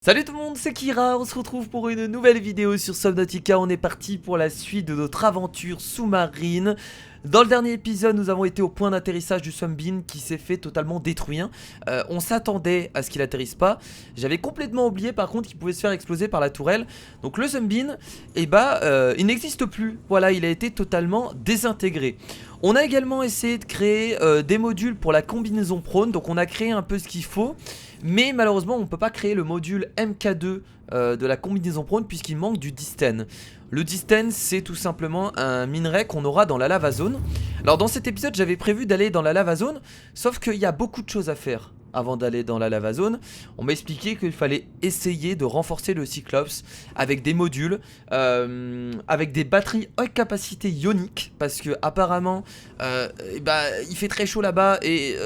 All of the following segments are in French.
Salut tout le monde, c'est Kira, on se retrouve pour une nouvelle vidéo sur Subnautica. On est parti pour la suite de notre aventure sous-marine. Dans le dernier épisode, nous avons été au point d'atterrissage du Sunbeam qui s'est fait totalement détruire. On s'attendait à ce qu'il atterrisse pas. J'avais complètement oublié par contre qu'il pouvait se faire exploser par la tourelle. Donc le Sunbeam, il n'existe plus. Voilà, il a été totalement désintégré. On a également essayé de créer des modules pour la combinaison prone. Donc on a créé un peu ce qu'il faut. Mais malheureusement on ne peut pas créer le module MK2 de la combinaison prone puisqu'il manque du Disten. Le Disten c'est tout simplement un minerai qu'on aura dans la lava zone. Alors dans cet épisode j'avais prévu d'aller dans la lava zone, sauf qu'il y a beaucoup de choses à faire avant d'aller dans la lava zone. On m'a expliqué qu'il fallait essayer de renforcer le Cyclops avec des modules, avec des batteries haute capacité ionique, parce que apparemment il fait très chaud là-bas et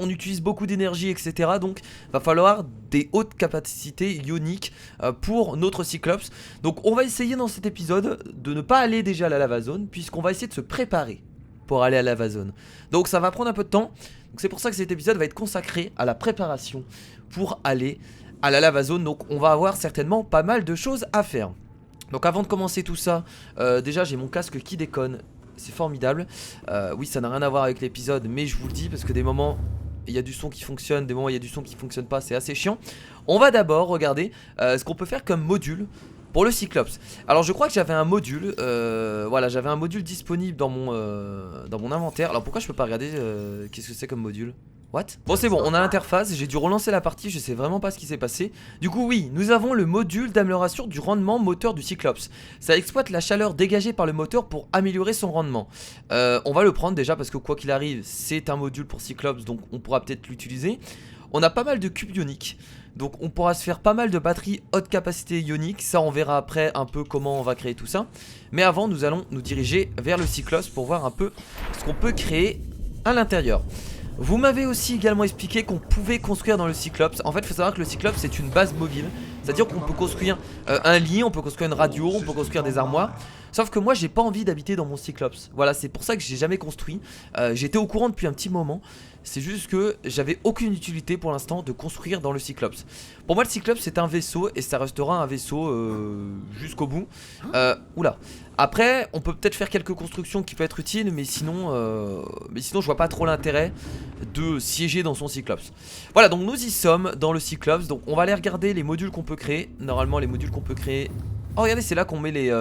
on utilise beaucoup d'énergie, etc. Donc va falloir des hautes capacités ioniques pour notre Cyclops. Donc on va essayer dans cet épisode de ne pas aller déjà à la lava zone, puisqu'on va essayer de se préparer pour aller à la lava zone. Donc ça va prendre un peu de temps. Donc c'est pour ça que cet épisode va être consacré à la préparation pour aller à la lava zone. Donc on va avoir certainement pas mal de choses à faire. Donc avant de commencer tout ça, déjà j'ai mon casque qui déconne. C'est formidable. Oui, ça n'a rien à voir avec l'épisode, mais je vous le dis parce que des moments il y a du son qui fonctionne, des moments il y a du son qui fonctionne pas, c'est assez chiant. On va d'abord regarder ce qu'on peut faire comme module pour le Cyclops. Alors je crois que j'avais un module, voilà, j'avais un module disponible dans mon inventaire. Alors pourquoi je peux pas regarder qu'est-ce que c'est comme module? What? Bon c'est bon, on a l'interface, j'ai dû relancer la partie, je sais vraiment pas ce qui s'est passé. Du coup oui, nous avons le module d'amélioration du rendement moteur du Cyclops. Ça exploite la chaleur dégagée par le moteur pour améliorer son rendement. On va le prendre déjà parce que quoi qu'il arrive, c'est un module pour Cyclops, donc on pourra peut-être l'utiliser. On a pas mal de cubes ioniques, donc on pourra se faire pas mal de batteries haute capacité ionique. Ça on verra après un peu comment on va créer tout ça. Mais avant nous allons nous diriger vers le Cyclops pour voir un peu ce qu'on peut créer à l'intérieur. Vous m'avez aussi également expliqué qu'on pouvait construire dans le Cyclops. En fait il faut savoir que le Cyclops c'est une base mobile. C'est à dire qu'on peut construire un lit, on peut construire une radio, on peut construire des armoires. Sauf que moi j'ai pas envie d'habiter dans mon Cyclops. Voilà, c'est pour ça que j'ai jamais construit. J'étais au courant depuis un petit moment. C'est juste que j'avais aucune utilité pour l'instant de construire dans le Cyclops. Pour moi le Cyclops c'est un vaisseau et ça restera un vaisseau jusqu'au bout. Oula. Après on peut peut-être faire quelques constructions qui peuvent être utiles, mais sinon je vois pas trop l'intérêt de siéger dans son Cyclops. Voilà, donc nous y sommes dans le Cyclops. Donc on va aller regarder les modules qu'on peut créer. Normalement les modules qu'on peut créer. Oh regardez, c'est là qu'on met les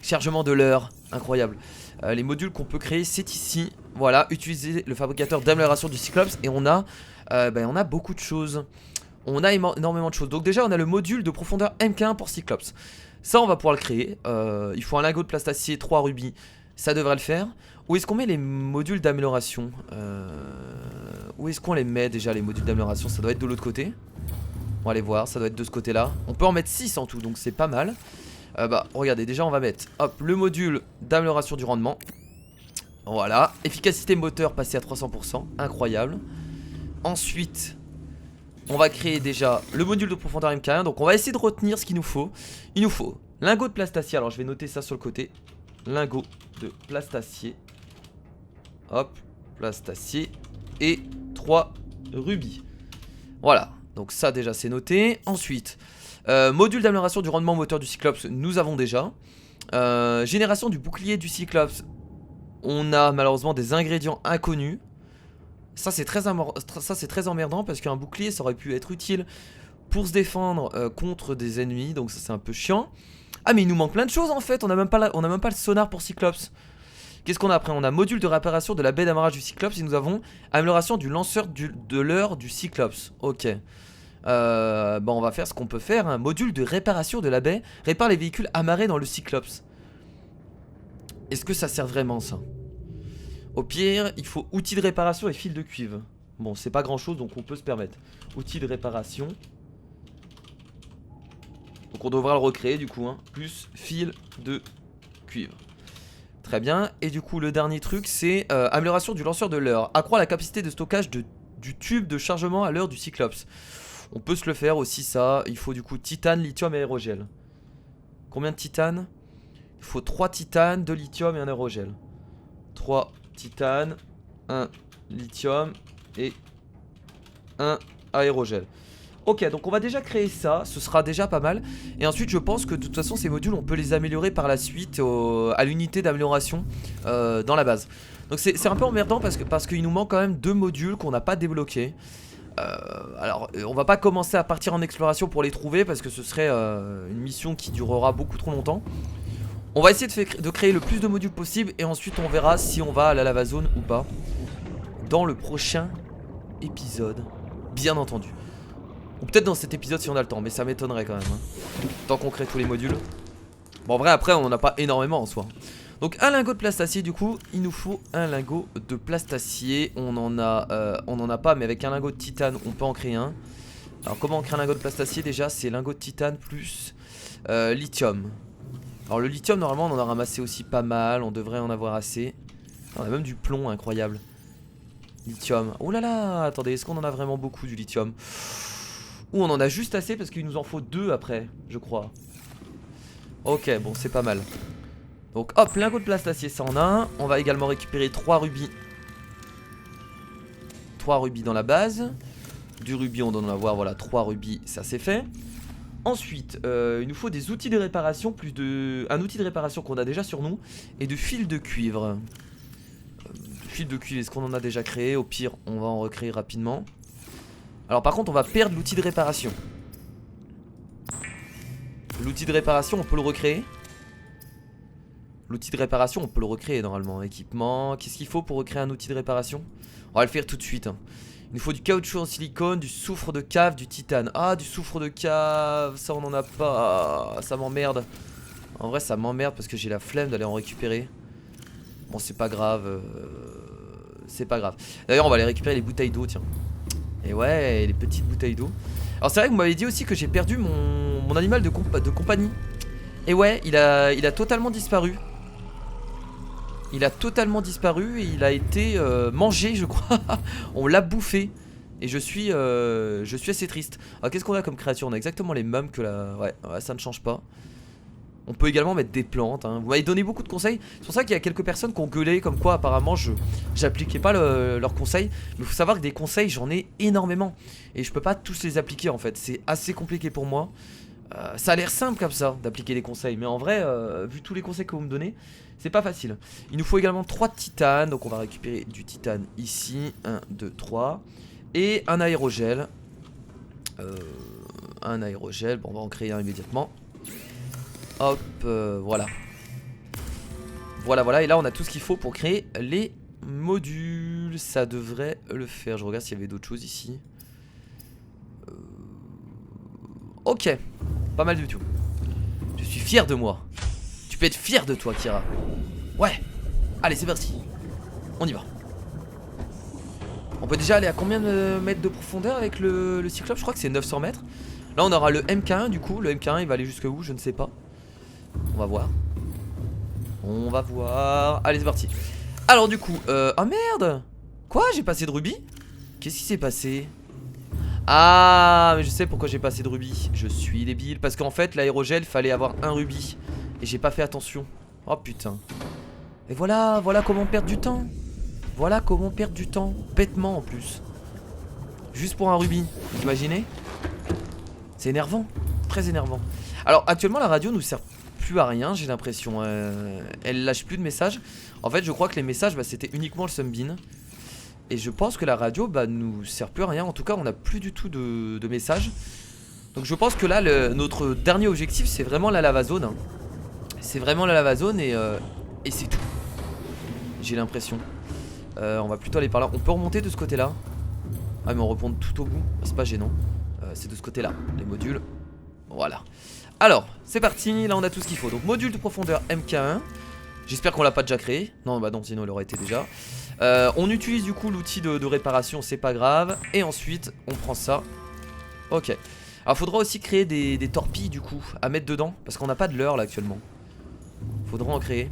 chargements de l'heure. Incroyable. Les modules qu'on peut créer c'est ici. Voilà, utiliser le fabricateur d'amélioration du Cyclops. Et on a beaucoup de choses. On a énormément de choses. Donc déjà on a le module de profondeur MK1 pour Cyclops. Ça on va pouvoir le créer. Il faut un lingot de plastacier, 3 rubis. Ça devrait le faire. Où est-ce qu'on met les modules d'amélioration? Où est-ce qu'on les met déjà, les modules d'amélioration? Ça doit être de l'autre côté. On va aller voir, ça doit être de ce côté là. On peut en mettre 6 en tout, donc c'est pas mal. Regardez, déjà on va mettre hop, le module d'amélioration du rendement. Voilà, efficacité moteur passée à 300%, incroyable. Ensuite on va créer déjà le module de profondeur MK1. Donc on va essayer de retenir ce qu'il nous faut. Il nous faut lingot de plastacier, alors je vais noter ça sur le côté. Lingot de plastacier. Hop, plastacier. Et 3 rubis. Voilà, donc ça déjà c'est noté. Ensuite module d'amélioration du rendement moteur du Cyclops, nous avons déjà. Génération du bouclier du Cyclops. On a malheureusement des ingrédients inconnus. Ça c'est très emmerdant parce qu'un bouclier ça aurait pu être utile pour se défendre contre des ennemis. Donc ça c'est un peu chiant. Ah mais il nous manque plein de choses en fait. On a même pas le sonar pour Cyclops. Qu'est-ce qu'on a après? On a module de réparation de la baie d'amarrage du Cyclops. Et nous avons amélioration du lanceur de l'heure du Cyclops. Ok. On va faire ce qu'on peut faire, un module de réparation de la baie. Répare les véhicules amarrés dans le Cyclops. Est-ce que ça sert vraiment ça? Au pire il faut outils de réparation et fil de cuivre. Bon c'est pas grand chose donc on peut se permettre. Outils de réparation. Donc on devra le recréer du coup plus fil de cuivre. Très bien. Et du coup le dernier truc c'est amélioration du lanceur de l'heure. Accroît la capacité de stockage du tube de chargement à l'heure du Cyclops. On peut se le faire aussi ça. Il faut du coup titane, lithium et aérogel. Combien de titane? Il faut 3 titanes, 2 lithium et un aérogel. 3 titane, 1 lithium et 1 aérogel. Ok, donc on va déjà créer ça, ce sera déjà pas mal. Et ensuite je pense que de toute façon ces modules on peut les améliorer par la suite à l'unité d'amélioration dans la base. Donc c'est un peu emmerdant parce qu'il nous manque quand même 2 modules qu'on n'a pas débloqués. Alors on va pas commencer à partir en exploration pour les trouver parce que ce serait une mission qui durera beaucoup trop longtemps. On va essayer de créer le plus de modules possible et ensuite on verra si on va à la lava zone ou pas dans le prochain épisode, bien entendu. Ou peut-être dans cet épisode si on a le temps, mais ça m'étonnerait quand même hein. Tant qu'on crée tous les modules. Bon en vrai après on en a pas énormément en soi. Donc un lingot de plastacier du coup, il nous faut un lingot de plastacier. On en a pas, mais avec un lingot de titane on peut en créer un. Alors comment on crée un lingot de plastacier déjà? C'est lingot de titane plus lithium. Alors le lithium normalement on en a ramassé aussi pas mal, on devrait en avoir assez. On a même du plomb incroyable. Lithium, oh là là, attendez, est-ce qu'on en a vraiment beaucoup du lithium? Ou on en a juste assez parce qu'il nous en faut 2 après, je crois. Ok, bon c'est pas mal. Donc hop, lingot de plastacier ça en a un. On va également récupérer 3 rubis. 3 rubis dans la base. Du rubis on doit en avoir, voilà, 3 rubis, ça c'est fait. Ensuite, il nous faut des outils de réparation, un outil de réparation qu'on a déjà sur nous. Et de fil de cuivre. Fil de cuivre, est-ce qu'on en a déjà créé? Au pire, on va en recréer rapidement. Alors par contre, on va perdre l'outil de réparation. L'outil de réparation, on peut le recréer. L'outil de réparation, on peut le recréer normalement. Équipement, qu'est-ce qu'il faut pour recréer un outil de réparation? On va le faire tout de suite hein. Il nous faut du caoutchouc en silicone, du soufre de cave, du titane. Ah, du soufre de cave, ça on en a pas. Ça m'emmerde. En vrai ça m'emmerde parce que j'ai la flemme d'aller en récupérer. Bon c'est pas grave. C'est pas grave. D'ailleurs on va aller récupérer les bouteilles d'eau, tiens. Et ouais, les petites bouteilles d'eau. Alors c'est vrai que vous m'avez dit aussi que j'ai perdu mon animal de compagnie. Et ouais, il a totalement disparu. Il a totalement disparu et il a été mangé je crois. On l'a bouffé. Et je suis assez triste. Alors qu'est-ce qu'on a comme créature? On a exactement les mêmes que la... Ouais, ça ne change pas. On peut également mettre des plantes hein. Vous m'avez donné beaucoup de conseils. C'est pour ça qu'il y a quelques personnes qui ont gueulé comme quoi apparemment j'appliquais pas leurs conseils. Mais il faut savoir que des conseils j'en ai énormément. Et je peux pas tous les appliquer en fait. C'est assez compliqué pour moi. Ça a l'air simple comme ça d'appliquer les conseils. Mais en vrai vu tous les conseils que vous me donnez, c'est pas facile. Il nous faut également 3 titanes. Donc on va récupérer du titane ici. 1, 2, 3. Et un aérogel. Un aérogel, bon on va en créer un immédiatement. Hop, voilà. Voilà, et là on a tout ce qu'il faut pour créer les modules. Ça devrait le faire, je regarde s'il y avait d'autres choses ici. Ok, pas mal du tout. Je suis fier de moi. Tu peux être fier de toi Kira. Ouais, allez c'est parti. On y va. On peut déjà aller à combien de mètres de profondeur avec le cyclope? Je crois que c'est 900 mètres. Là on aura le MK1 du coup. Le MK1 il va aller jusqu'à où? Je ne sais pas. On va voir. On va voir. Allez c'est parti. Alors du coup oh merde. Quoi? J'ai pas assez de rubis? Qu'est-ce qui s'est passé? Ah mais je sais pourquoi j'ai pas assez de rubis. Je suis débile. Parce qu'en fait l'aérogel fallait avoir un rubis. Et j'ai pas fait attention. Oh putain. Et voilà comment perdre du temps. Voilà comment perdre du temps. Bêtement en plus. Juste pour un rubis. Vous imaginez? C'est énervant. Très énervant. Alors actuellement la radio nous sert plus à rien, j'ai l'impression. Elle lâche plus de messages. En fait je crois que les messages c'était uniquement le Sunbeam. Et je pense que la radio nous sert plus à rien. En tout cas on n'a plus du tout de messages. Donc je pense que là notre dernier objectif c'est vraiment la lava zone hein. C'est vraiment la lava zone et c'est tout. J'ai l'impression. On va plutôt aller par là. On peut remonter de ce côté là. Ah mais on remonte tout au bout. C'est pas gênant. C'est de ce côté là. Les modules. Voilà. Alors c'est parti. Là on a tout ce qu'il faut. Donc module de profondeur MK1. J'espère qu'on l'a pas déjà créé. Non bah non sinon il aurait été déjà. On utilise du coup l'outil de réparation. C'est pas grave. Et ensuite on prend ça. Ok. Alors faudra aussi créer des torpilles du coup à mettre dedans. Parce qu'on n'a pas de leurre là actuellement. Faudra en créer.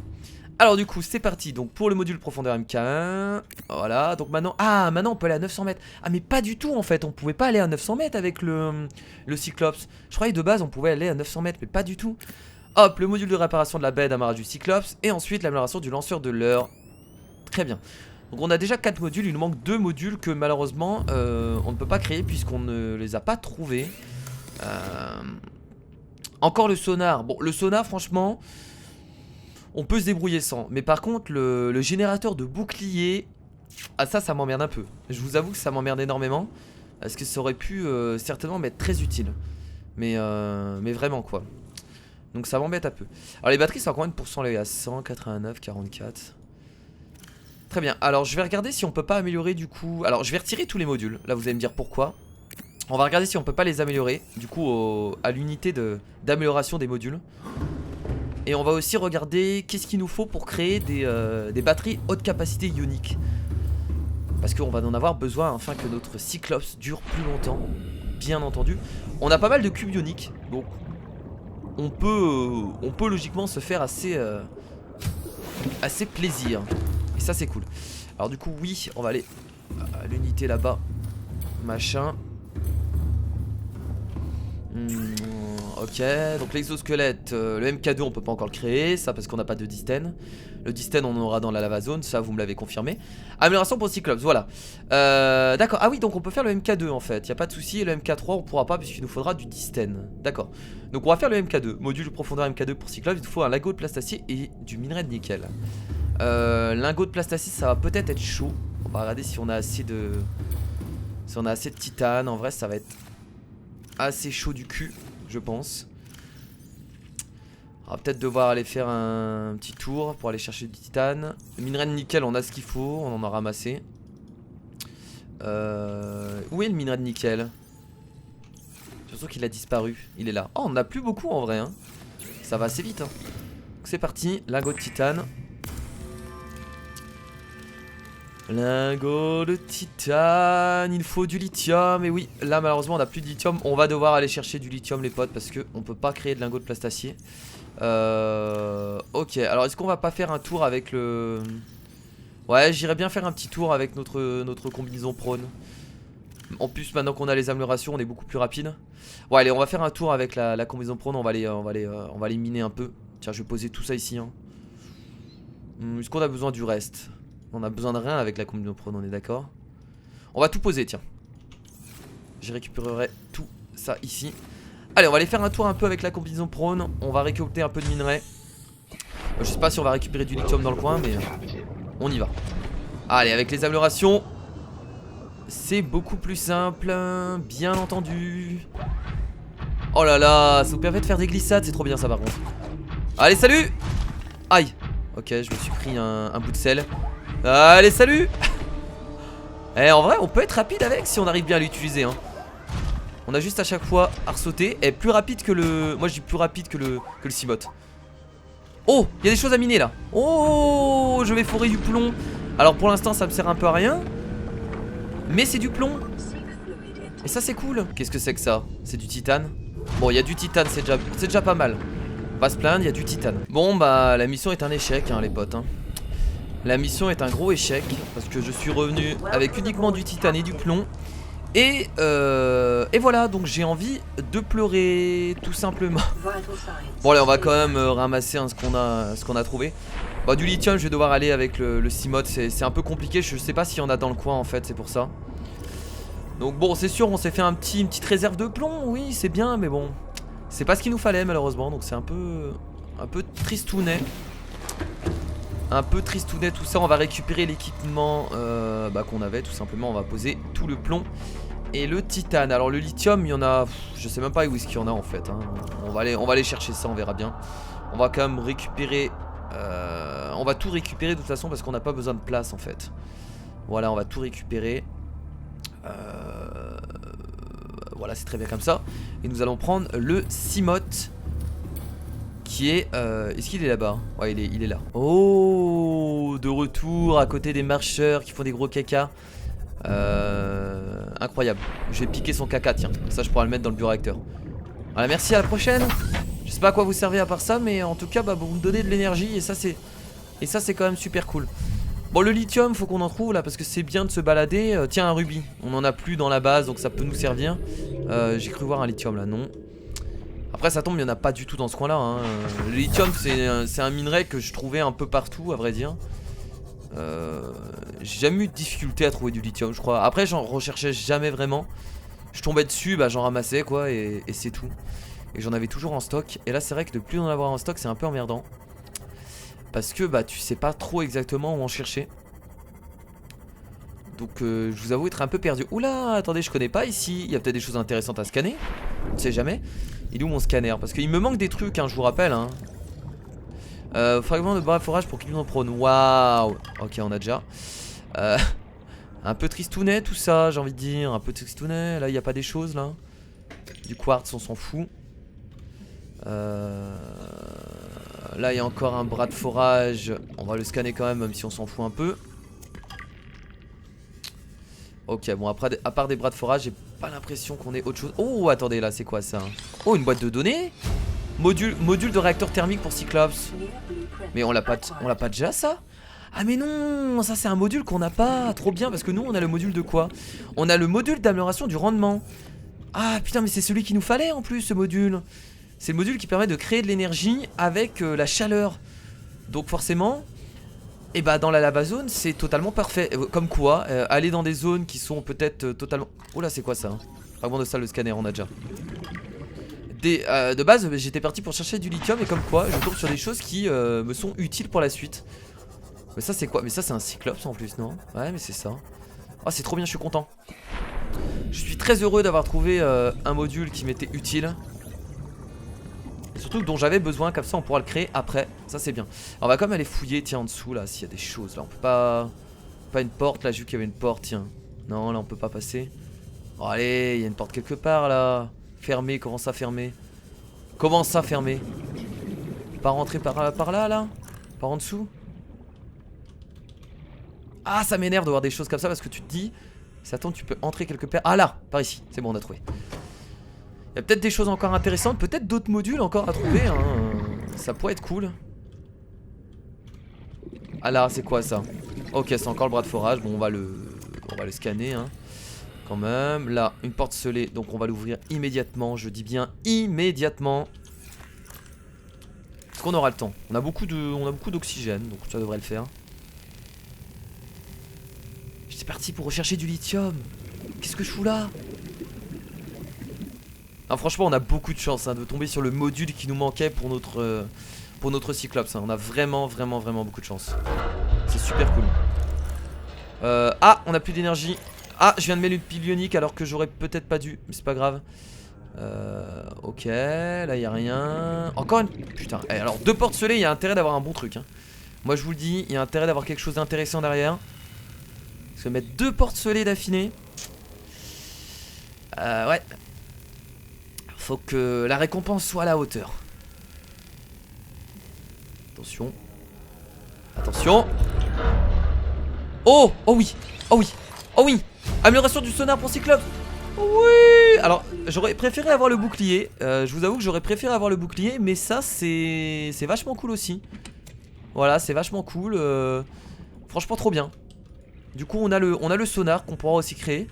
Alors du coup c'est parti. Donc pour le module profondeur MK1. Voilà. Donc maintenant. Ah maintenant on peut aller à 900 mètres. Ah mais pas du tout en fait. On pouvait pas aller à 900 mètres avec le Cyclops. Je croyais de base on pouvait aller à 900 mètres. Mais pas du tout. Hop, le module de réparation de la baie d'amarrage du Cyclops. Et ensuite l'amélioration du lanceur de leurre. Très bien. Donc on a déjà 4 modules, il nous manque 2 modules que malheureusement on ne peut pas créer puisqu'on ne les a pas trouvés. Encore le sonar. Bon, le sonar franchement on peut se débrouiller sans. Mais par contre le générateur de bouclier, ah ça m'emmerde un peu. Je vous avoue que ça m'emmerde énormément. Parce que ça aurait pu certainement m'être très utile. Mais vraiment quoi. Donc ça m'embête un peu. Alors les batteries sont à combien de pourcents les gars? 100, 89, 44. Très bien, alors je vais regarder si on peut pas améliorer du coup. Alors je vais retirer tous les modules, là vous allez me dire pourquoi. On va regarder si on peut pas les améliorer du coup à l'unité d'amélioration des modules. Et on va aussi regarder qu'est-ce qu'il nous faut pour créer des batteries haute capacité ionique. Parce qu'on va en avoir besoin afin que notre Cyclops dure plus longtemps. Bien entendu. On a pas mal de cubes ioniques, donc on peut logiquement se faire assez plaisir. Et ça c'est cool. Alors du coup oui, on va aller à l'unité là-bas. Machin. Ok, donc l'exosquelette, le MK2 on peut pas encore le créer, ça parce qu'on n'a pas de Disten. Le Disten on en aura dans la lava zone, ça vous me l'avez confirmé. Amélioration pour Cyclops, voilà. D'accord, ah oui donc on peut faire le MK2 en fait, y a pas de souci. Et le MK3 on pourra pas puisqu'il nous faudra du Disten. D'accord, donc on va faire le MK2, module de profondeur MK2 pour Cyclops. Il nous faut un lingot de plastacier et du minerai de nickel. Lingot de plastacier ça va peut-être être chaud. On va regarder si on a assez de... Si on a assez de titane, en vrai ça va être assez chaud du cul, je pense. On va peut-être devoir aller faire un petit tour pour aller chercher du titane. Le minerai de nickel, on a ce qu'il faut, on en a ramassé. Où est le minerai de nickel? J'ai l'impression qu'il a disparu, il est là. Oh, on en a plus beaucoup en vrai, hein. Ça va assez vite, hein. C'est parti, lingot de titane. Lingot de titane, il faut du lithium. Et oui, là malheureusement on n'a plus de lithium. On va devoir aller chercher du lithium les potes, parce que on peut pas créer de lingot de plastacier. Ok, alors est-ce qu'on va pas faire un tour avec le... Ouais, j'irais bien faire un petit tour avec notre combinaison prône. En plus maintenant qu'on a les améliorations on est beaucoup plus rapide. Ouais allez, on va faire un tour avec la combinaison prône. On va aller miner un peu. Tiens, je vais poser tout ça ici, hein. Est-ce qu'on a besoin du reste? On a besoin de rien avec la combinaison prône, on est d'accord? On va tout poser, tiens. J'y récupérerai tout ça ici. Allez, on va aller faire un tour un peu avec la combinaison prône. On va récolter un peu de minerai. Je sais pas si on va récupérer du lithium dans le coin, mais on y va. Allez, avec les améliorations, c'est beaucoup plus simple, bien entendu. Oh là là, ça vous permet de faire des glissades, c'est trop bien ça par contre. Allez, salut! Aïe. Ok, je me suis pris un bout de sel. Allez, salut! Eh, en vrai, on peut être rapide avec si on arrive bien à l'utiliser, hein. On a juste à chaque fois à ressauter. Et plus rapide que le... Moi, je dis plus rapide que le Cimote. Oh, il y a des choses à miner là. Oh, je vais forer du plomb. Alors pour l'instant, ça me sert un peu à rien. Mais c'est du plomb. Et ça, c'est cool. Qu'est-ce que c'est que ça? C'est du titane. Bon, il y a du titane, c'est déjà pas mal. Pas se plaindre, il y a du titane. Bon, bah, la mission est un échec, hein, les potes, hein. La mission est un gros échec parce que je suis revenu avec uniquement du titane et du plomb. Et voilà, donc j'ai envie de pleurer tout simplement. Bon allez, on va quand même ramasser hein, ce qu'on a trouvé. Bah du lithium, je vais devoir aller avec le Cimote, c'est un peu compliqué, je sais pas s'il y en a dans le coin en fait, c'est pour ça. Donc bon, c'est sûr, on s'est fait une petite réserve de plomb, oui, c'est bien, mais bon, c'est pas ce qu'il nous fallait malheureusement, donc c'est un peu tristounet. Un peu tristounet tout ça. On va récupérer l'équipement qu'on avait tout simplement. On va poser tout le plomb et le titane. Alors le lithium il y en a, je sais même pas où est-ce qu'il y en a en fait, hein. On va aller chercher ça, on verra bien. On va quand même récupérer on va tout récupérer de toute façon parce qu'on n'a pas besoin de place en fait. Voilà, on va tout récupérer. Voilà, c'est très bien comme ça. Et nous allons prendre le Cimote qui est... Est-ce qu'il est là-bas? Ouais, il est là. Oh, de retour à côté des marcheurs qui font des gros caca. Incroyable. Je vais piquer son caca, tiens. Ça, je pourrais le mettre dans le bureau acteur. Voilà, merci, à la prochaine. Je sais pas à quoi vous servez à part ça, mais en tout cas, bah, vous me donnez de l'énergie et ça, c'est quand même super cool. Bon, le lithium, faut qu'on en trouve là parce que c'est bien de se balader. Tiens, un rubis. On en a plus dans la base, donc ça peut nous servir. J'ai cru voir un lithium là, non. Après ça tombe, il n'y en a pas du tout dans ce coin là hein. Le lithium c'est un minerai que je trouvais un peu partout à vrai dire. J'ai jamais eu de difficulté à trouver du lithium, je crois. Après, j'en recherchais jamais vraiment. Je tombais dessus, bah j'en ramassais quoi, et c'est tout. Et j'en avais toujours en stock. Et là, c'est vrai que de plus en avoir en stock, c'est un peu emmerdant. Parce que bah tu sais pas trop exactement où en chercher. Donc je vous avoue être un peu perdu. Oula, attendez, je connais pas ici. Il y a peut-être des choses intéressantes à scanner. On ne sait jamais. Il est où mon scanner? Parce qu'il me manque des trucs, hein, je vous rappelle. Hein. Fragment de barre forage pour Client prône. Waouh. Ok, on a déjà. Un peu tristounet tout ça, j'ai envie de dire. Un peu tristounet. Là, il n'y a pas des choses là. Du quartz, on s'en fout. Là, il y a encore un bras de forage. On va le scanner quand même si on s'en fout un peu. Ok, bon, après, à part des bras de forage, j'ai pas l'impression qu'on ait autre chose. Oh, attendez, là, c'est quoi ça? Oh, une boîte de données. Module de réacteur thermique pour Cyclops. Mais on l'a pas déjà ça? Ah mais non, ça c'est un module qu'on n'a pas. Trop bien, parce que nous on a le module de quoi? On a le module d'amélioration du rendement. Ah putain, mais c'est celui qu'il nous fallait en plus, ce module. C'est le module qui permet de créer de l'énergie avec la chaleur. Donc forcément, et bah dans la lava zone c'est totalement parfait. Comme quoi, aller dans des zones qui sont peut-être totalement... Oh là, c'est quoi ça? Fragment de salle, le scanner, on a déjà. De base j'étais parti pour chercher du lithium, et comme quoi je tombe sur des choses qui me sont utiles pour la suite. Mais ça c'est quoi? Mais ça c'est un cyclope en plus, non? Ouais, mais c'est ça. Oh, c'est trop bien, je suis content. Je suis très heureux d'avoir trouvé un module qui m'était utile. Et surtout dont j'avais besoin, comme ça on pourra le créer après. Ça c'est bien. Alors, on va quand même aller fouiller, tiens, en dessous là, s'il y a des choses là. On peut pas... Pas une porte là, j'ai vu qu'il y avait une porte, tiens. Non, là on peut pas passer. Oh, allez, il y a une porte quelque part là. Fermé, comment ça fermé? Comment ça fermé? Pas rentrer par là là? Par en dessous? Ah, ça m'énerve de voir des choses comme ça parce que tu te dis, attends, tu peux entrer quelque part. Ah là, par ici, c'est bon, on a trouvé. Il y a peut-être des choses encore intéressantes, peut-être d'autres modules encore à trouver, hein. Ça pourrait être cool. Ah là, c'est quoi ça? Ok, c'est encore le bras de forage. Bon, on va le scanner, hein. Quand même. Là, une porte scellée, donc on va l'ouvrir immédiatement. Je dis bien immédiatement. Est-ce qu'on aura le temps? On a beaucoup d'oxygène, donc ça devrait le faire. J'étais parti pour rechercher du lithium. Qu'est-ce que je fous là? Ah, franchement, on a beaucoup de chance, hein, de tomber sur le module qui nous manquait pour notre Cyclops, hein. On a vraiment beaucoup de chance. C'est super cool. Ah, on a plus d'énergie. Ah, je viens de mettre une pile ionique alors que j'aurais peut-être pas dû, mais c'est pas grave. Ok, là il y a rien. Encore une... Putain, alors deux portes scellées, il y a intérêt d'avoir un bon truc, hein. Moi je vous le dis, il y a intérêt d'avoir quelque chose d'intéressant derrière. Parce que mettre deux portes scellées d'affiné, ouais. Faut que la récompense soit à la hauteur. Attention. Attention. Oh, oh oui. Oh oui. Oh oui. Amélioration du sonar pour Cyclope. Oui. Alors j'aurais préféré avoir le bouclier. Je vous avoue que j'aurais préféré avoir le bouclier, mais ça c'est vachement cool aussi. Voilà, c'est vachement cool. Franchement trop bien. Du coup on a le sonar qu'on pourra aussi créer.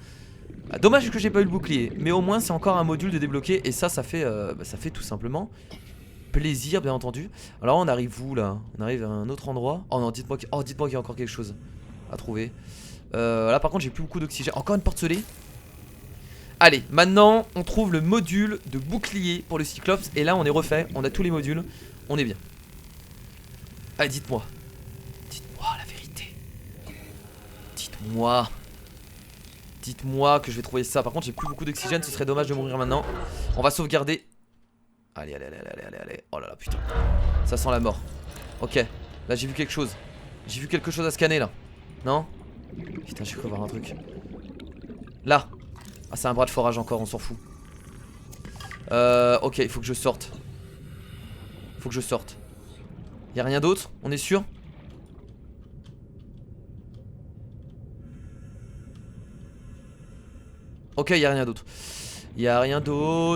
Ah, dommage que j'ai pas eu le bouclier, mais au moins c'est encore un module de débloquer. Et ça fait tout simplement plaisir, bien entendu. Alors on arrive où là? On arrive à un autre endroit. Oh non, dites-moi qu'il y a encore quelque chose à trouver. Là par contre j'ai plus beaucoup d'oxygène. Encore une porte scellée. Allez, maintenant on trouve le module de bouclier pour le Cyclops. Et là on est refait, on a tous les modules. On est bien. Allez, dites-moi. Dites-moi la vérité. Dites-moi. Dites-moi que je vais trouver ça. Par contre j'ai plus beaucoup d'oxygène, ce serait dommage de mourir maintenant. On va sauvegarder. Allez. Oh là là, putain. Ça sent la mort. Ok, là j'ai vu quelque chose. J'ai vu quelque chose à scanner là. Non? Putain, j'ai cru voir un truc. Là. Ah, c'est un bras de forage encore, on s'en fout. Ok, il faut que je sorte. Faut que je sorte. Y'a rien d'autre? On est sûr? Ok, y'a rien d'autre. Y'a rien d'autre.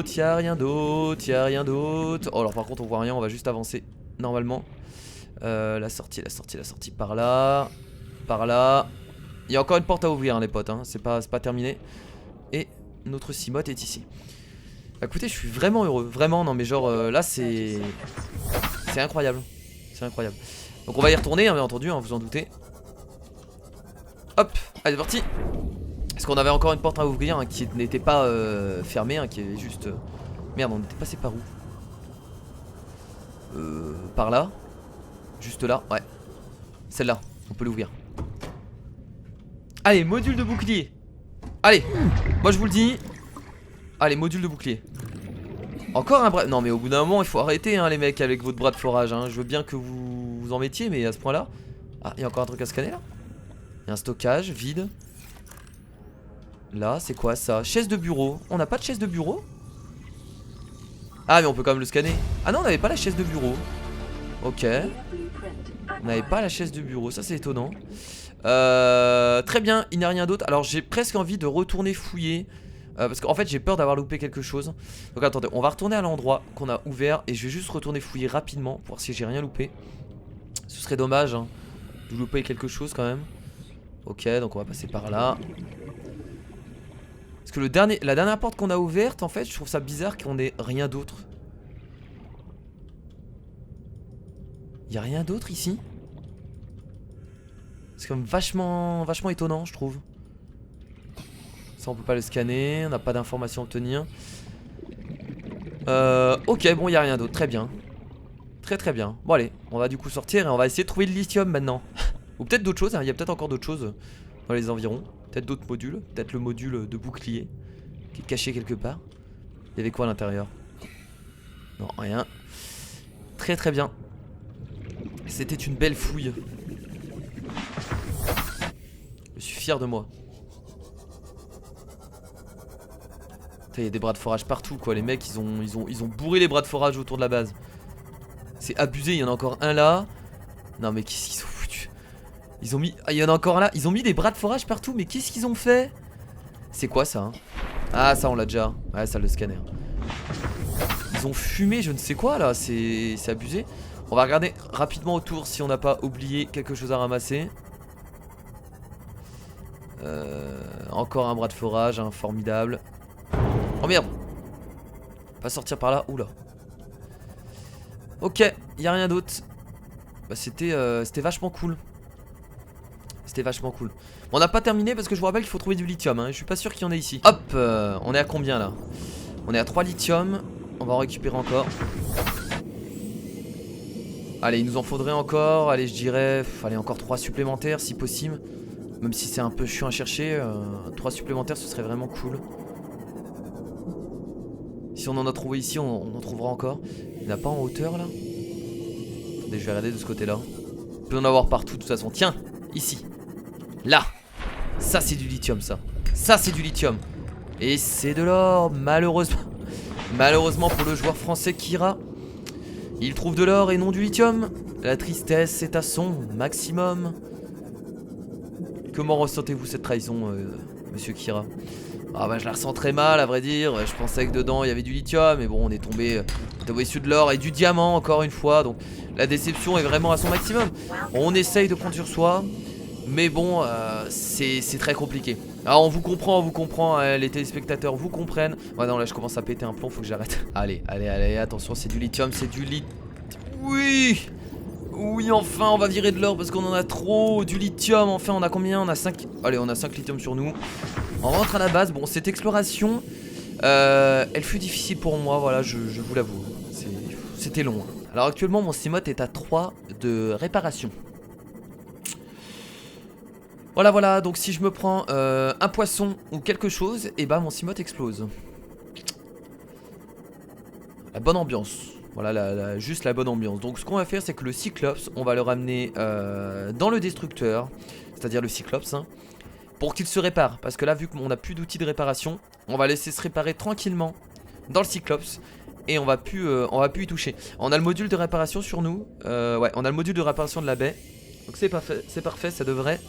Oh, alors par contre on voit rien, on va juste avancer normalement. La sortie par là. Par là. Il y a encore une porte à ouvrir, hein, les potes, hein. C'est pas terminé. Et notre Cimote est ici. Bah, écoutez, je suis vraiment heureux. Vraiment, non mais genre là c'est incroyable. C'est incroyable. Donc on va y retourner, hein, bien entendu, hein, vous en doutez. Hop, allez, c'est parti. Parce qu'on avait encore une porte à ouvrir hein, qui n'était pas fermée, hein, qui est juste... Merde, on était passé par où? Par là. Juste là, ouais. Celle-là, on peut l'ouvrir. Allez, module de bouclier. Allez, moi je vous le dis. Allez, module de bouclier. Encore un bras... Non mais au bout d'un moment il faut arrêter hein, les mecs avec votre bras de forage hein. Je veux bien que vous vous en mettiez mais à ce point là. Ah, il y a encore un truc à scanner là. Il y a un stockage vide. Là c'est quoi ça? Chaise de bureau. On n'a pas de chaise de bureau? Ah mais on peut quand même le scanner. Ah non, on n'avait pas la chaise de bureau. Ok. On n'avait pas la chaise de bureau, ça c'est étonnant. Très bien, il n'y a rien d'autre. Alors j'ai presque envie de retourner fouiller parce qu'en fait j'ai peur d'avoir loupé quelque chose. Donc attendez, on va retourner à l'endroit qu'on a ouvert. Et je vais juste retourner fouiller rapidement pour voir si j'ai rien loupé. Ce serait dommage hein, de louper quelque chose quand même. Ok, donc on va passer par là. Parce que la dernière porte qu'on a ouverte, en fait je trouve ça bizarre qu'on ait rien d'autre. Il n'y a rien d'autre ici? C'est quand même vachement étonnant je trouve. Ça on peut pas le scanner, on n'a pas d'informations à obtenir. Ok, bon il n'y a rien d'autre, très bien. Très bien. Bon allez, on va du coup sortir et on va essayer de trouver le lithium maintenant. Ou peut-être d'autres choses, hein. Il y a peut-être encore d'autres choses dans les environs. Peut-être d'autres modules, peut-être le module de bouclier qui est caché quelque part. Il y avait quoi à l'intérieur? Non, rien. Très bien. C'était une belle fouille. Je suis fier de moi. Il y a des bras de forage partout quoi. Les mecs ils ont bourré les bras de forage autour de la base. C'est abusé, il y en a encore un là. Non mais qu'est-ce qu'ils sont foutus? Ils ont mis... Ah il y en a encore un là. Ils ont mis des bras de forage partout. Mais qu'est-ce qu'ils ont fait? C'est quoi ça hein? Ah ça on l'a déjà. Ouais ça le scanner. Ils ont fumé je ne sais quoi là. C'est abusé. On va regarder rapidement autour si on n'a pas oublié quelque chose à ramasser. Encore un bras de forage hein, formidable. Oh merde. Pas sortir par là. Oula. Ok, y a rien d'autre. Bah c'était vachement cool. C'était vachement cool. Bon, on n'a pas terminé parce que je vous rappelle qu'il faut trouver du lithium hein. Je suis pas sûr qu'il y en ait ici. Hop, on est à combien là? On est à 3 lithium. On va en récupérer encore. Allez, il nous en faudrait encore. Allez, je dirais allez, encore 3 supplémentaires si possible. Même si c'est un peu chiant à chercher, 3 supplémentaires ce serait vraiment cool. Si on en a trouvé ici, on en trouvera encore. Il n'y en a pas en hauteur là? Attendez, je vais regarder de ce côté là. Il peut en avoir partout de toute façon. Tiens, ici. Là. Ça c'est du lithium ça. Ça c'est du lithium. Et c'est de l'or, malheureusement. Malheureusement pour le joueur français Kira. Il trouve de l'or et non du lithium. La tristesse est à son maximum. Comment ressentez-vous cette trahison, monsieur Kira? Ah bah je la ressens très mal à vrai dire. Je pensais que dedans il y avait du lithium. Mais bon on est tombé sur de l'or et du diamant encore une fois. Donc la déception est vraiment à son maximum. On essaye de prendre sur soi. Mais bon c'est très compliqué. Alors on vous comprend les téléspectateurs vous comprennent. Ouais non là je commence à péter un plomb, faut que j'arrête. Allez attention, c'est du lithium, c'est du lithium. Oui enfin on va virer de l'or parce qu'on en a trop. Du lithium enfin on a combien? On a 5. Allez on a 5 lithium sur nous. On rentre à la base. Bon cette exploration elle fut difficile pour moi. Voilà je vous l'avoue. C'était long. Alors actuellement mon Cimote est à 3 de réparation. Voilà, donc si je me prends un poisson ou quelque chose, et bah mon Cimote explose. La bonne ambiance. Voilà, juste la bonne ambiance. Donc ce qu'on va faire, c'est que le Cyclops, on va le ramener dans le destructeur, c'est-à-dire le Cyclops, hein, pour qu'il se répare. Parce que là, vu qu'on n'a plus d'outils de réparation, on va laisser se réparer tranquillement dans le Cyclops. Et on va plus y toucher. On a le module de réparation sur nous. Ouais, on a le module de réparation de la baie. Donc c'est parfait, ça devrait...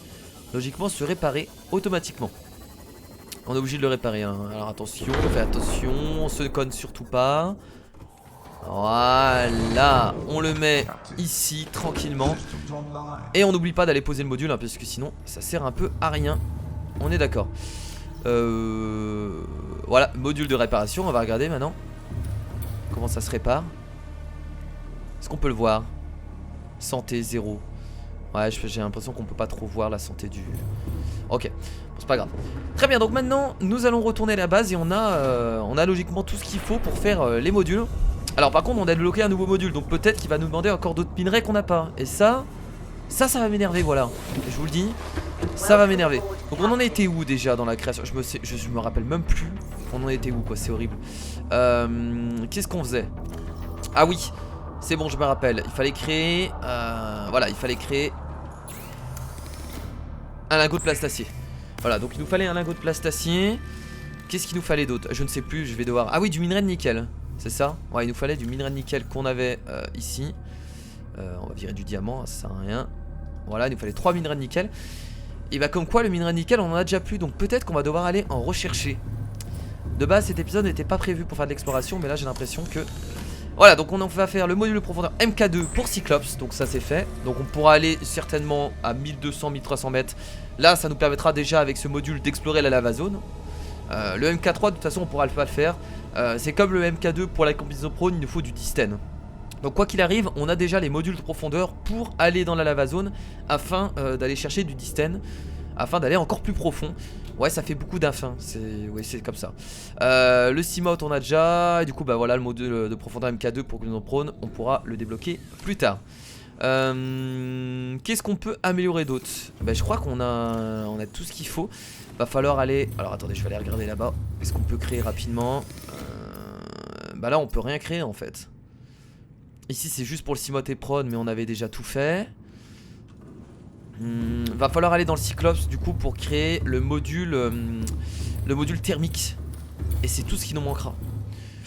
logiquement se réparer automatiquement. On est obligé de le réparer hein. Alors attention, on fait attention, on se conne surtout pas. Voilà, on le met ici tranquillement. Et on n'oublie pas d'aller poser le module hein, parce que sinon ça sert un peu à rien. On est d'accord. Voilà, module de réparation, on va regarder maintenant comment ça se répare. Est-ce qu'on peut le voir? Santé 0. Ouais, j'ai l'impression qu'on peut pas trop voir la santé du... Ok, bon, c'est pas grave. Très bien, donc maintenant nous allons retourner à la base et on a logiquement tout ce qu'il faut pour faire les modules. Alors par contre on a débloqué un nouveau module, donc peut-être qu'il va nous demander encore d'autres minerais qu'on n'a pas. Et ça va m'énerver, voilà. Je vous le dis, ça va m'énerver. Donc on en était où déjà dans la création? Je me rappelle même plus. On en était où quoi, c'est horrible. Qu'est-ce qu'on faisait? Ah oui, c'est bon, je me rappelle. Il fallait créer, voilà, il fallait créer un lingot de plastacier. Voilà, donc il nous fallait un lingot de plastacier. Qu'est-ce qu'il nous fallait d'autre? Je ne sais plus, je vais devoir... Ah oui, du minerai de nickel, c'est ça? Ouais, il nous fallait du minerai de nickel qu'on avait ici. On va virer du diamant, ça sert à rien. Voilà, il nous fallait 3 minerais de nickel. Et bah comme quoi le minerai de nickel on en a déjà plus. Donc peut-être qu'on va devoir aller en rechercher. De base cet épisode n'était pas prévu pour faire de l'exploration, mais là j'ai l'impression que... Voilà, donc on va faire le module de profondeur MK2 pour Cyclops. Donc ça c'est fait. Donc on pourra aller certainement à 1200-1300 mètres. Là ça nous permettra déjà avec ce module d'explorer la lava zone. Le MK3 de toute façon on pourra pas le faire. C'est comme le MK2 pour la combinaison prone, il nous faut du distène. Donc quoi qu'il arrive, on a déjà les modules de profondeur pour aller dans la lava zone afin d'aller chercher du distène, afin d'aller encore plus profond. Ouais, ça fait beaucoup d'infins, c'est comme ça. Le Seamoth on a déjà, et du coup bah voilà le module de profondeur MK2 pour combinaison prone, on pourra le débloquer plus tard. Qu'est-ce qu'on peut améliorer d'autre? Bah, je crois qu'on a tout ce qu'il faut. Va falloir aller... Alors attendez, je vais aller regarder là-bas. Est-ce qu'on peut créer rapidement? Bah là on peut rien créer en fait. Ici c'est juste pour le Seamoth et prone, mais on avait déjà tout fait. Va falloir aller dans le Cyclops du coup pour créer le module thermique. Et c'est tout ce qui nous manquera.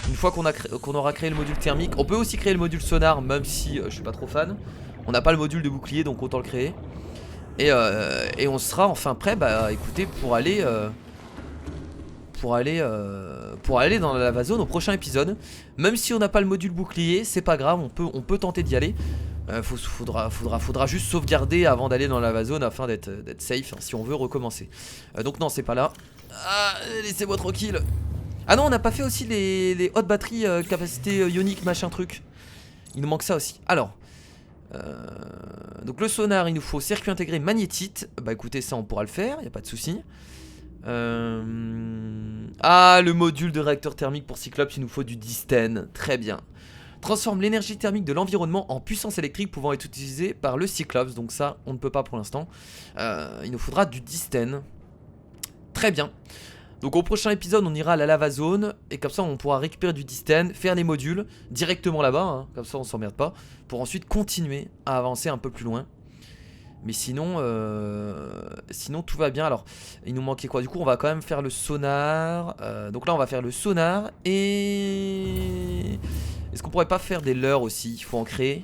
Une fois qu'on aura créé le module thermique, on peut aussi créer le module sonar, même si je suis pas trop fan. On n'a pas le module de bouclier, donc autant le créer. Et on sera enfin prêt, bah écoutez, pour aller dans la lava zone au prochain épisode. Même si on n'a pas le module bouclier, c'est pas grave, on peut tenter d'y aller. Faudra juste sauvegarder avant d'aller dans la lava zone afin d'être safe hein, si on veut recommencer. Donc non, c'est pas là. Ah, laissez-moi tranquille. Ah non, on n'a pas fait aussi les hautes batteries capacité ionique machin truc. Il nous manque ça aussi. Alors, donc le sonar, il nous faut circuit intégré magnétite. Bah écoutez, ça on pourra le faire, y a pas de souci. Ah, le module de réacteur thermique pour Cyclops, il nous faut du distène. Très bien. Transforme l'énergie thermique de l'environnement en puissance électrique pouvant être utilisée par le Cyclops. Donc ça, on ne peut pas pour l'instant. Il nous faudra du distène. Très bien. Donc au prochain épisode, on ira à la lava zone. Et comme ça, on pourra récupérer du distène, faire les modules directement là-bas. Hein, comme ça, on s'emmerde pas. Pour ensuite continuer à avancer un peu plus loin. Mais sinon, sinon tout va bien. Alors, il nous manquait quoi? Du coup, on va quand même faire le sonar. Donc là, on va faire le sonar. Et... Est-ce qu'on pourrait pas faire des leurres aussi? Il faut en créer.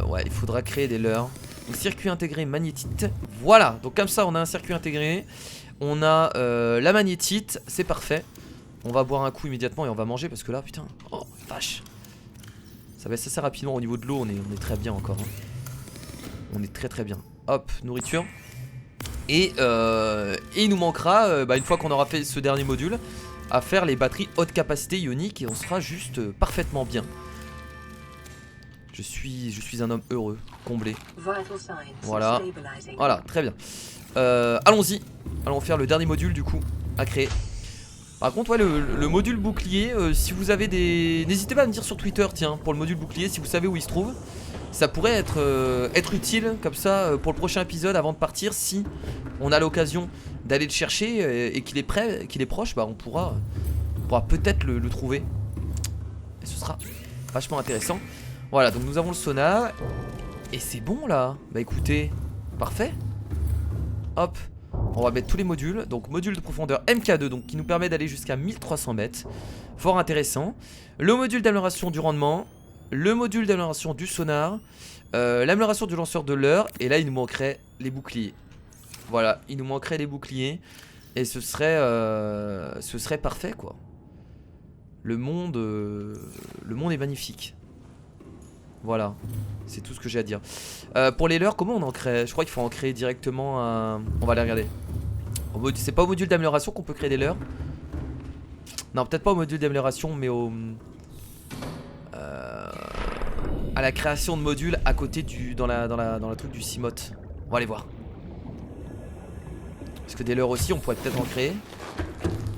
Ouais, il faudra créer des leurres. Donc, circuit intégré magnétite. Voilà, donc comme ça, on a un circuit intégré. On a la magnétite, c'est parfait. On va boire un coup immédiatement et on va manger parce que là, putain, oh vache. Ça va être assez rapidement au niveau de l'eau, on est très bien encore. Hein. On est très bien. Hop, nourriture. Et il nous manquera, une fois qu'on aura fait ce dernier module, à faire les batteries haute capacité ionique et on sera juste parfaitement bien. Je suis un homme heureux, comblé. Voilà, voilà, très bien. Allons-y, allons faire le dernier module du coup à créer. Par contre, ouais, le module bouclier, si vous avez des... N'hésitez pas à me dire sur Twitter, tiens, pour le module bouclier, si vous savez où il se trouve. Ça pourrait être utile, comme ça, pour le prochain épisode, avant de partir, si on a l'occasion d'aller le chercher et qu'il est prêt, qu'il est proche, bah on pourra peut-être le trouver. Et ce sera vachement intéressant. Voilà, donc nous avons le sonar. Et c'est bon là. Bah écoutez, parfait. Hop, on va mettre tous les modules. Donc module de profondeur MK2, donc qui nous permet d'aller jusqu'à 1300 mètres. Fort intéressant. Le module d'amélioration du rendement. Le module d'amélioration du sonar. L'amélioration du lanceur de leurre. Et là il nous manquerait les boucliers. Voilà, il nous manquerait les boucliers. Et ce serait parfait quoi. Le monde est magnifique. Voilà, c'est tout ce que j'ai à dire. Pour les leurres, comment on en crée? Je crois qu'il faut en créer directement un... On va aller regarder. C'est pas au module d'amélioration qu'on peut créer des leurres? Non, peut-être pas au module d'amélioration, mais au... à la création de modules à côté du... Dans la truc du Seamoth. On va aller voir. Parce que des leurres aussi, on pourrait peut-être en créer.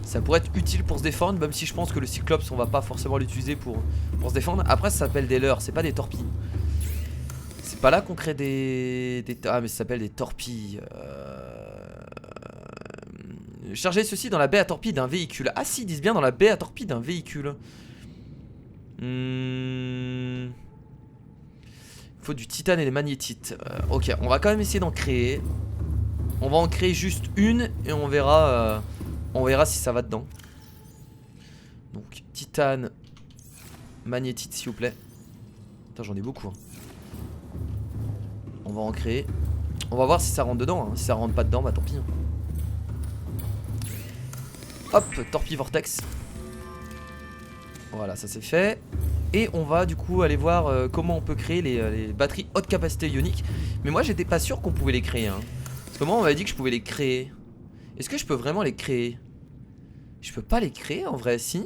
Ça pourrait être utile pour se défendre, même si je pense que le Cyclops, on va pas forcément l'utiliser pour se défendre. Après, ça s'appelle des leurres, c'est pas des torpilles. C'est pas là qu'on crée Ah, mais ça s'appelle des torpilles. Chargez ceci dans la baie à torpilles d'un véhicule. Ah si, ils disent bien dans la baie à torpilles d'un véhicule. Il faut du titane et des magnétites. Ok, on va quand même essayer d'en créer. On va en créer juste une et on verra si ça va dedans. Donc titane, magnétite s'il vous plaît. Putain, j'en ai beaucoup. Hein. On va en créer. On va voir si ça rentre dedans. Hein. Si ça rentre pas dedans, bah tant pis. Hein. Hop, torpille vortex. Voilà, ça c'est fait. Et on va du coup aller voir comment on peut créer les batteries haute capacité ionique. Mais moi j'étais pas sûr qu'on pouvait les créer. Hein. Parce que moi on m'avait dit que je pouvais les créer. Est-ce que je peux vraiment les créer? Je peux pas les créer en vrai, si.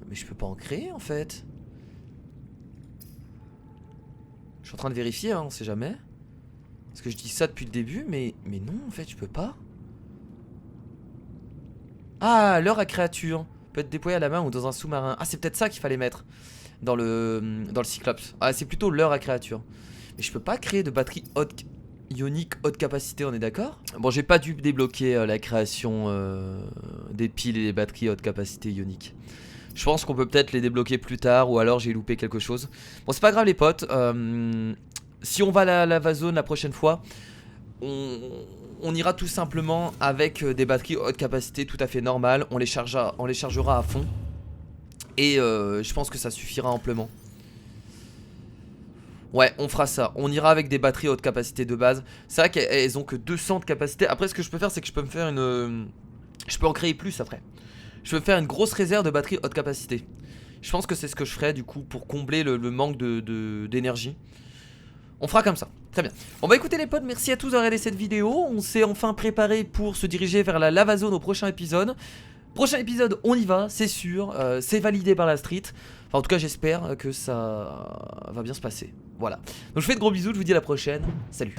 Mais je peux pas en créer en fait. Je suis en train de vérifier, hein, on sait jamais. Parce que je dis ça depuis le début, mais non en fait je peux pas. Ah, leurre à créature peut être déployé à la main ou dans un sous-marin. Ah, c'est peut-être ça qu'il fallait mettre dans le Cyclops. Ah, c'est plutôt leurre à créature. Mais je peux pas créer de batterie haute ionique haute capacité, on est d'accord? Bon, j'ai pas dû débloquer la création des piles et des batteries haute capacité ionique. Je pense qu'on peut peut-être les débloquer plus tard, ou alors j'ai loupé quelque chose. Bon, c'est pas grave les potes. Si on va à la vazone la prochaine fois, on ira tout simplement avec des batteries haute capacité tout à fait normales. On les chargera à fond. Et je pense que ça suffira amplement. Ouais, on fera ça. On ira avec des batteries haute capacité de base. C'est vrai qu'elles ont que 200 de capacité. Après, ce que je peux faire, c'est que je peux me faire une... Je peux en créer plus après. Je peux me faire une grosse réserve de batteries haute capacité. Je pense que c'est ce que je ferai du coup pour combler le manque d'énergie. On fera comme ça, très bien. On va écouter les potes, merci à tous d'avoir regardé cette vidéo. On s'est enfin préparé pour se diriger vers la lava zone au prochain épisode. Prochain épisode, on y va, c'est sûr. C'est validé par la street. Enfin, en tout cas, j'espère que ça va bien se passer. Voilà. Donc je vous fais de gros bisous, je vous dis à la prochaine. Salut.